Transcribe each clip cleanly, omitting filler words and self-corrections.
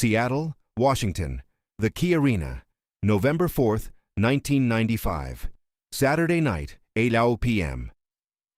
Seattle, Washington, the Key Arena, November 4th, 1995. Saturday night, 8 p.m.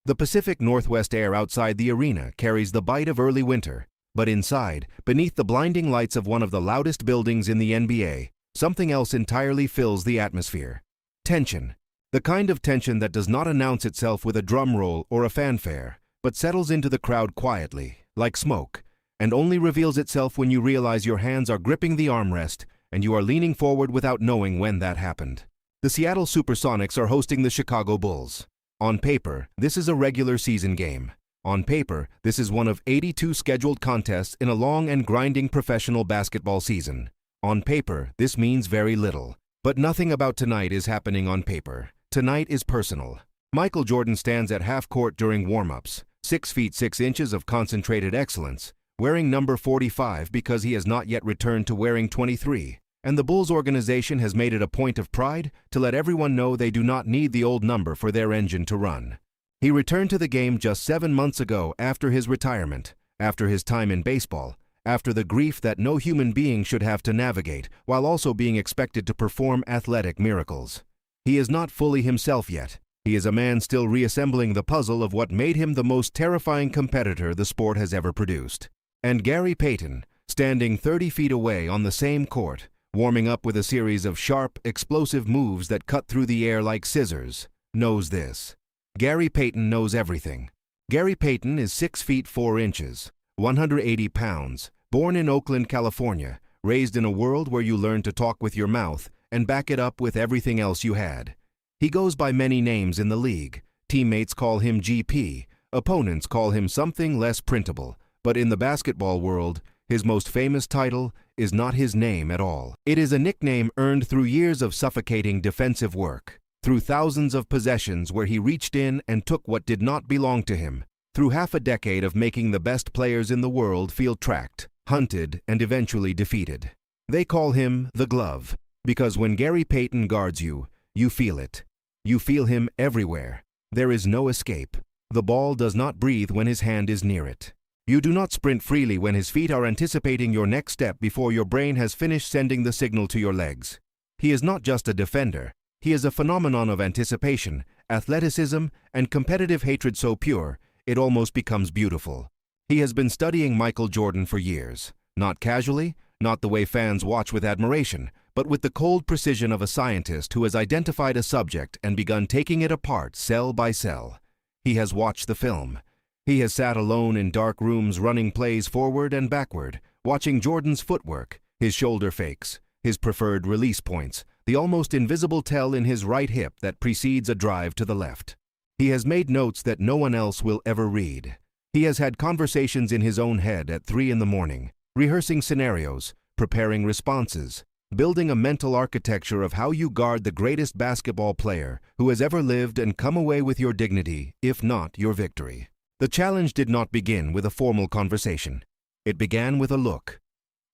The Pacific Northwest air outside the arena carries the bite of early winter, but inside, beneath the blinding lights of one of the loudest buildings in the NBA, something else entirely fills the atmosphere. Tension. The kind of tension that does not announce itself with a drum roll or a fanfare, but settles into the crowd quietly, like smoke, and only reveals itself when you realize your hands are gripping the armrest and you are leaning forward without knowing when that happened. The Seattle Supersonics are hosting the Chicago Bulls. On paper, this is a regular season game. On paper, this is one of 82 scheduled contests in a long and grinding professional basketball season. On paper, this means very little. But nothing about tonight is happening on paper. Tonight is personal. Michael Jordan stands at half court during warm-ups, 6 feet 6 inches of concentrated excellence, wearing number 45 because he has not yet returned to wearing 23. And the Bulls organization has made it a point of pride to let everyone know they do not need the old number for their engine to run. He returned to the game just 7 months ago after his retirement, after his time in baseball, after the grief that no human being should have to navigate while also being expected to perform athletic miracles. He is not fully himself yet. He is a man still reassembling the puzzle of what made him the most terrifying competitor the sport has ever produced. And Gary Payton, standing 30 feet away on the same court, warming up with a series of sharp, explosive moves that cut through the air like scissors, knows this. Gary Payton knows everything. Gary Payton is 6 feet 4 inches, 180 pounds, born in Oakland, California, raised in a world where you learn to talk with your mouth and back it up with everything else you had. He goes by many names in the league. Teammates call him GP, opponents call him something less printable, but in the basketball world, his most famous title is not his name at all. It is a nickname earned through years of suffocating defensive work, through thousands of possessions where he reached in and took what did not belong to him, through half a decade of making the best players in the world feel tracked, hunted, and eventually defeated. They call him the Glove, because when Gary Payton guards you, you feel it. You feel him everywhere. There is no escape. The ball does not breathe when his hand is near it. You do not sprint freely when his feet are anticipating your next step before your brain has finished sending the signal to your legs. He is not just a defender. He is a phenomenon of anticipation, athleticism, and competitive hatred so pure, it almost becomes beautiful. He has been studying Michael Jordan for years, not casually, not the way fans watch with admiration, but with the cold precision of a scientist who has identified a subject and begun taking it apart cell by cell. He has watched the film. He has sat alone in dark rooms running plays forward and backward, watching Jordan's footwork, his shoulder fakes, his preferred release points, the almost invisible tell in his right hip that precedes a drive to the left. He has made notes that no one else will ever read. He has had conversations in his own head at 3 in the morning, rehearsing scenarios, preparing responses, building a mental architecture of how you guard the greatest basketball player who has ever lived and come away with your dignity, if not your victory. The challenge did not begin with a formal conversation. It began with a look.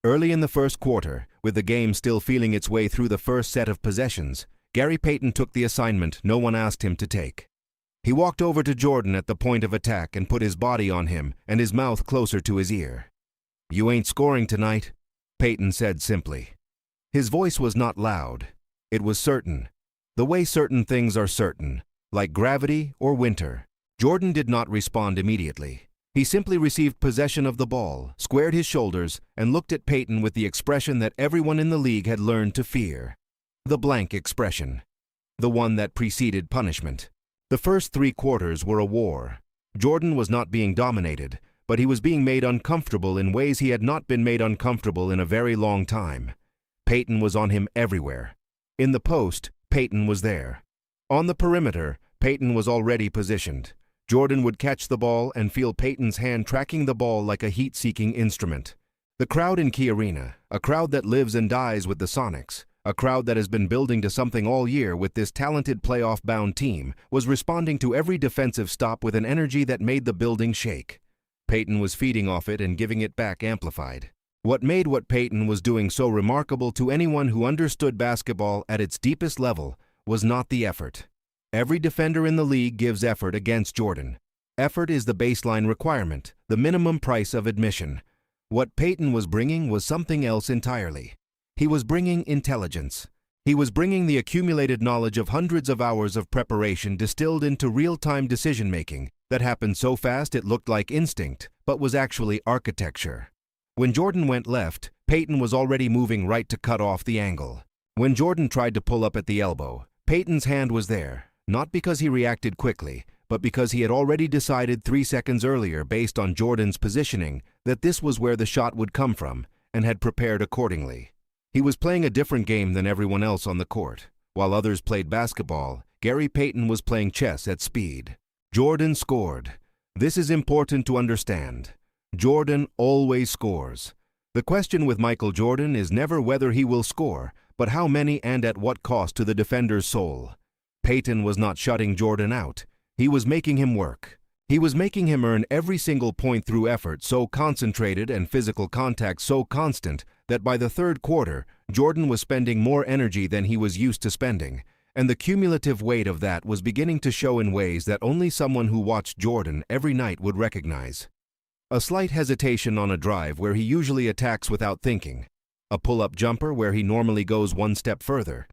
Early in the first quarter, with the game still feeling its way through the first set of possessions, Gary Payton took the assignment no one asked him to take. He walked over to Jordan at the point of attack and put his body on him and his mouth closer to his ear. "You ain't scoring tonight," Payton said simply. His voice was not loud. It was certain. The way certain things are certain, like gravity or winter. Jordan did not respond immediately. He simply received possession of the ball, squared his shoulders, and looked at Payton with the expression that everyone in the league had learned to fear. The blank expression. The one that preceded punishment. The first 3 quarters were a war. Jordan was not being dominated, but he was being made uncomfortable in ways he had not been made uncomfortable in a very long time. Payton was on him everywhere. In the post, Payton was there. On the perimeter, Payton was already positioned. Jordan would catch the ball and feel Payton's hand tracking the ball like a heat-seeking instrument. The crowd in Key Arena, a crowd that lives and dies with the Sonics, a crowd that has been building to something all year with this talented playoff-bound team, was responding to every defensive stop with an energy that made the building shake. Payton was feeding off it and giving it back amplified. What made what Payton was doing so remarkable to anyone who understood basketball at its deepest level was not the effort. Every defender in the league gives effort against Jordan. Effort is the baseline requirement, the minimum price of admission. What Payton was bringing was something else entirely. He was bringing intelligence. He was bringing the accumulated knowledge of hundreds of hours of preparation distilled into real-time decision-making that happened so fast it looked like instinct, but was actually architecture. When Jordan went left, Payton was already moving right to cut off the angle. When Jordan tried to pull up at the elbow, Payton's hand was there, not because he reacted quickly, but because he had already decided 3 seconds earlier, based on Jordan's positioning, that this was where the shot would come from, and had prepared accordingly. He was playing a different game than everyone else on the court. While others played basketball, Gary Payton was playing chess at speed. Jordan scored. This is important to understand. Jordan always scores. The question with Michael Jordan is never whether he will score, but how many and at what cost to the defender's soul. Payton was not shutting Jordan out. He was making him work. He was making him earn every single point through effort so concentrated and physical contact so constant that by the third quarter, Jordan was spending more energy than he was used to spending, and the cumulative weight of that was beginning to show in ways that only someone who watched Jordan every night would recognize. A slight hesitation on a drive where he usually attacks without thinking. A pull-up jumper where he normally goes one step further.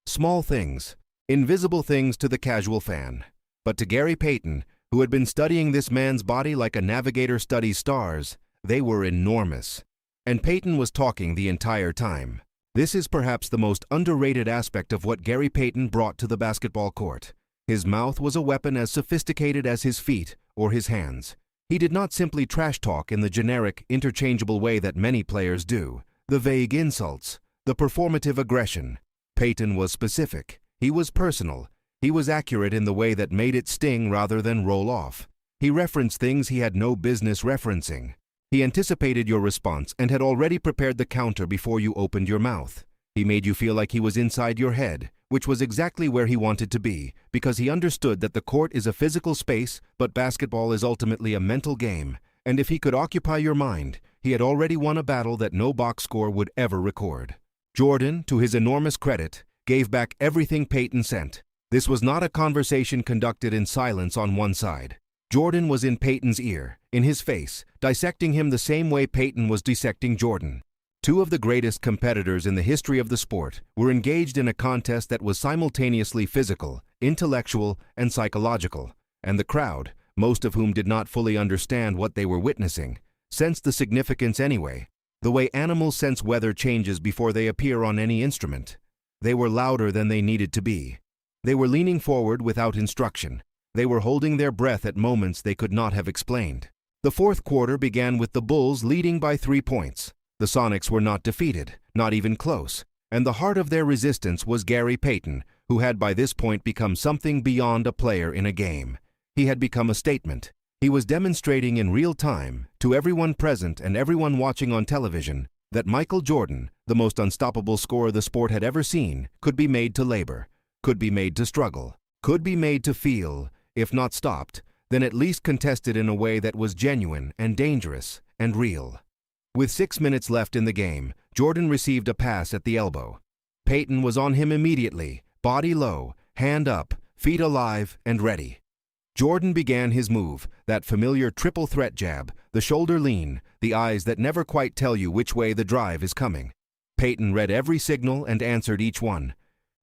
Small things, invisible things to the casual fan. But to Gary Payton, who had been studying this man's body like a navigator studies stars, they were enormous. And Payton was talking the entire time. This is perhaps the most underrated aspect of what Gary Payton brought to the basketball court. His mouth was a weapon as sophisticated as his feet or his hands. He did not simply trash talk in the generic, interchangeable way that many players do, the vague insults, the performative aggression. Payton was specific. He was personal. He was accurate in the way that made it sting rather than roll off. He referenced things he had no business referencing. He anticipated your response and had already prepared the counter before you opened your mouth. He made you feel like he was inside your head, which was exactly where he wanted to be, because he understood that the court is a physical space, but basketball is ultimately a mental game, and if he could occupy your mind, he had already won a battle that no box score would ever record. Jordan, to his enormous credit, gave back everything Payton sent. This was not a conversation conducted in silence on one side. Jordan was in Payton's ear, in his face, dissecting him the same way Payton was dissecting Jordan. Two of the greatest competitors in the history of the sport were engaged in a contest that was simultaneously physical, intellectual, and psychological, and the crowd, most of whom did not fully understand what they were witnessing, sensed the significance anyway, the way animals sense weather changes before they appear on any instrument. They were louder than they needed to be. They were leaning forward without instruction. They were holding their breath at moments they could not have explained. The fourth quarter began with the Bulls leading by 3 points. The Sonics were not defeated, not even close, and the heart of their resistance was Gary Payton, who had by this point become something beyond a player in a game. He had become a statement. He was demonstrating in real time, to everyone present and everyone watching on television, that Michael Jordan, the most unstoppable scorer the sport had ever seen, could be made to labor, could be made to struggle, could be made to feel, if not stopped, then at least contested in a way that was genuine and dangerous and real. With 6 minutes left in the game, Jordan received a pass at the elbow. Payton was on him immediately, body low, hand up, feet alive and ready. Jordan began his move, that familiar triple threat jab, the shoulder lean, the eyes that never quite tell you which way the drive is coming. Payton read every signal and answered each one.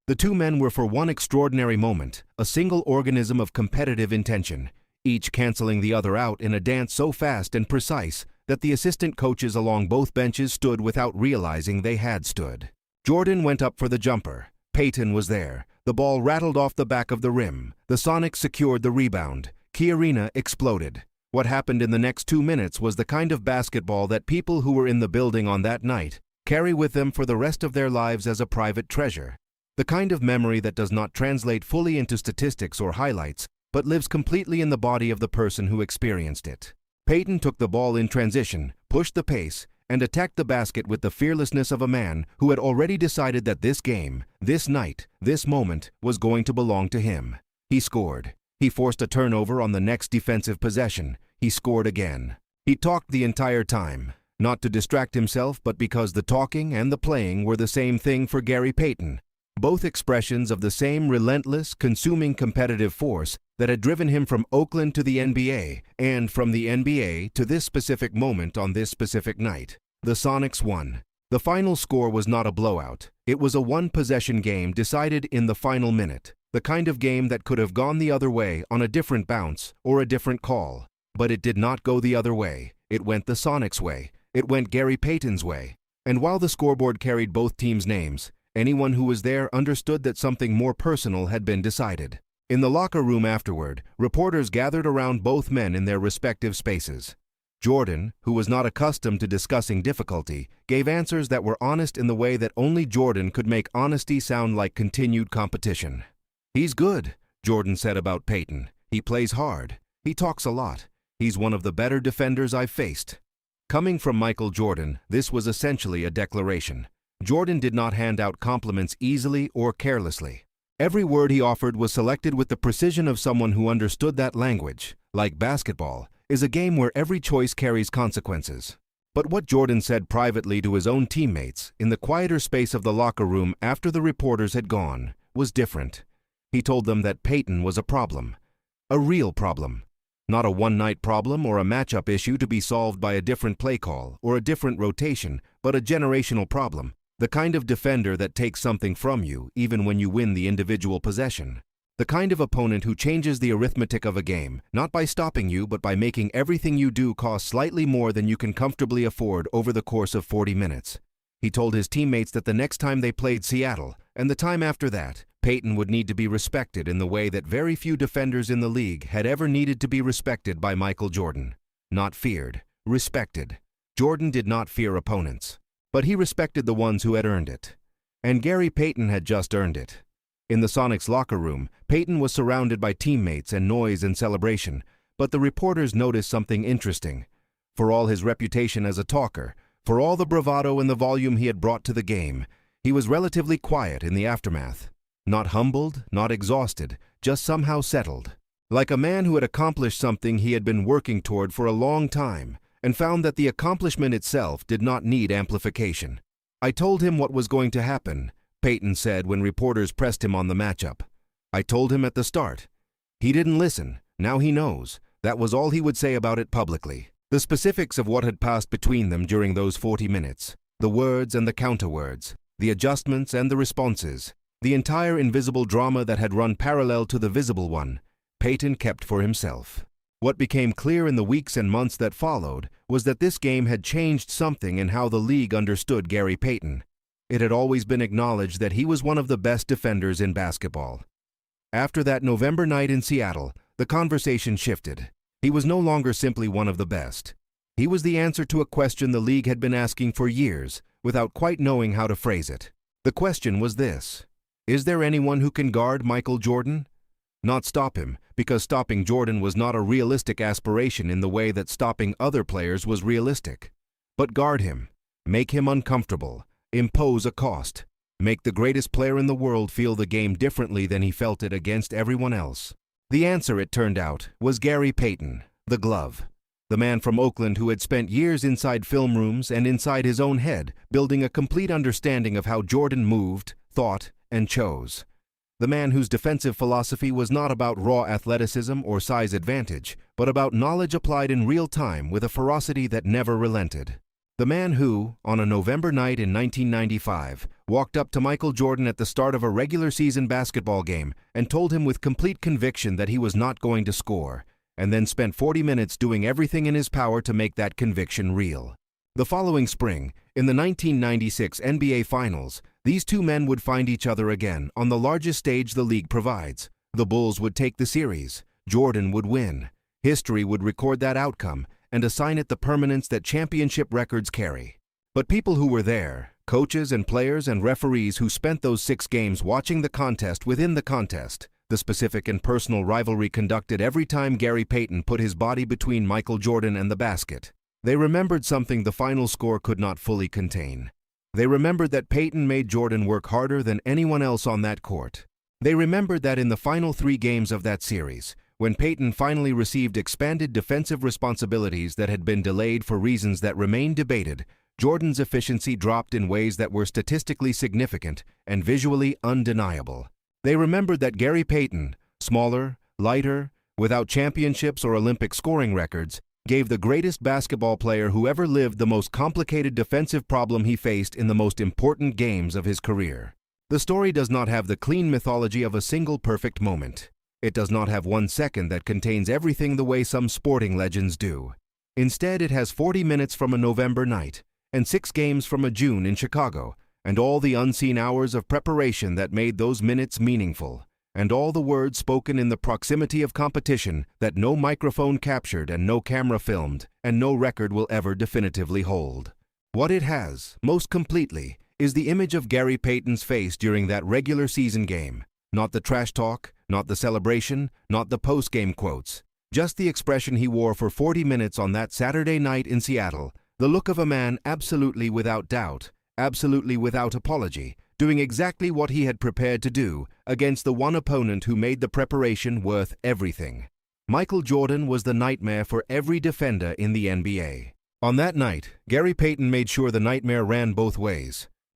The two men were for one extraordinary moment, a single organism of competitive intention, each canceling the other out in a dance so fast and precise that the assistant coaches along both benches stood without realizing they had stood. Jordan went up for the jumper. Payton was there. The ball rattled off the back of the rim. The Sonics secured the rebound. Key Arena exploded. What happened in the next 2 minutes was the kind of basketball that people who were in the building on that night carry with them for the rest of their lives as a private treasure. The kind of memory that does not translate fully into statistics or highlights, but lives completely in the body of the person who experienced it. Payton took the ball in transition, pushed the pace, and attacked the basket with the fearlessness of a man who had already decided that this game, this night, this moment was going to belong to him. He scored. He forced a turnover on the next defensive possession. He scored again. He talked the entire time, not to distract himself, but because the talking and the playing were the same thing for Gary Payton. Both expressions of the same relentless, consuming competitive force that had driven him from Oakland to the NBA, and from the NBA to this specific moment on this specific night. The Sonics won. The final score was not a blowout. It was a one-possession game decided in the final minute, the kind of game that could have gone the other way on a different bounce or a different call. But it did not go the other way. It went the Sonics' way. It went Gary Payton's way. And while the scoreboard carried both teams' names, anyone who was there understood that something more personal had been decided. In the locker room afterward, reporters gathered around both men in their respective spaces. Jordan, who was not accustomed to discussing difficulty, gave answers that were honest in the way that only Jordan could make honesty sound like continued competition. "He's good," Jordan said about Payton. "He plays hard. He talks a lot. He's one of the better defenders I've faced." Coming from Michael Jordan, this was essentially a declaration. Jordan did not hand out compliments easily or carelessly. Every word he offered was selected with the precision of someone who understood that language. Like basketball, is a game where every choice carries consequences. But what Jordan said privately to his own teammates, in the quieter space of the locker room after the reporters had gone, was different. He told them that Payton was a problem. A real problem. Not a one-night problem or a matchup issue to be solved by a different play call or a different rotation, but a generational problem. The kind of defender that takes something from you, even when you win the individual possession. The kind of opponent who changes the arithmetic of a game, not by stopping you, but by making everything you do cost slightly more than you can comfortably afford over the course of 40 minutes. He told his teammates that the next time they played Seattle, and the time after that, Payton would need to be respected in the way that very few defenders in the league had ever needed to be respected by Michael Jordan. Not feared, respected. Jordan did not fear opponents, but he respected the ones who had earned it. And Gary Payton had just earned it. In the Sonics locker room, Payton was surrounded by teammates and noise and celebration, but the reporters noticed something interesting. For all his reputation as a talker, for all the bravado and the volume he had brought to the game, he was relatively quiet in the aftermath. Not humbled, not exhausted, just somehow settled. Like a man who had accomplished something he had been working toward for a long time, and found that the accomplishment itself did not need amplification. "I told him what was going to happen," Payton said when reporters pressed him on the matchup. "I told him at the start. He didn't listen. Now he knows." That was all he would say about it publicly. The specifics of what had passed between them during those 40 minutes, the words and the counterwords, the adjustments and the responses, the entire invisible drama that had run parallel to the visible one, Payton kept for himself. What became clear in the weeks and months that followed was that this game had changed something in how the league understood Gary Payton. It had always been acknowledged that he was one of the best defenders in basketball. After that November night in Seattle, the conversation shifted. He was no longer simply one of the best. He was the answer to a question the league had been asking for years, without quite knowing how to phrase it. The question was this: is there anyone who can guard Michael Jordan? Not stop him, because stopping Jordan was not a realistic aspiration in the way that stopping other players was realistic. But guard him, make him uncomfortable, impose a cost, make the greatest player in the world feel the game differently than he felt it against everyone else. The answer, it turned out, was Gary Payton, the glove. The man from Oakland who had spent years inside film rooms and inside his own head, building a complete understanding of how Jordan moved, thought, and chose. The man whose defensive philosophy was not about raw athleticism or size advantage, but about knowledge applied in real time with a ferocity that never relented. The man who, on a November night in 1995, walked up to Michael Jordan at the start of a regular season basketball game and told him with complete conviction that he was not going to score, and then spent 40 minutes doing everything in his power to make that conviction real. The following spring, in the 1996 NBA Finals, these two men would find each other again on the largest stage the league provides. The Bulls would take the series. Jordan would win. History would record that outcome and assign it the permanence that championship records carry. But people who were there, coaches and players and referees who spent those 6 games watching the contest within the contest, the specific and personal rivalry conducted every time Gary Payton put his body between Michael Jordan and the basket, they remembered something the final score could not fully contain. They remembered that Payton made Jordan work harder than anyone else on that court. They remembered that in the final 3 games of that series, when Payton finally received expanded defensive responsibilities that had been delayed for reasons that remain debated, Jordan's efficiency dropped in ways that were statistically significant and visually undeniable. They remembered that Gary Payton, smaller, lighter, without championships or Olympic scoring records, gave the greatest basketball player who ever lived the most complicated defensive problem he faced in the most important games of his career. The story does not have the clean mythology of a single perfect moment. It does not have 1 second that contains everything the way some sporting legends do. Instead, it has 40 minutes from a November night and 6 games from a June in Chicago, and all the unseen hours of preparation that made those minutes meaningful, and all the words spoken in the proximity of competition that no microphone captured and no camera filmed, and no record will ever definitively hold. What it has, most completely, is the image of Gary Payton's face during that regular season game. Not the trash talk, not the celebration, not the post-game quotes. Just the expression he wore for 40 minutes on that Saturday night in Seattle, the look of a man absolutely without doubt, absolutely without apology, doing exactly what he had prepared to do against the one opponent who made the preparation worth everything. Michael Jordan was the nightmare for every defender in the NBA. On that night, Gary Payton made sure the nightmare ran both ways.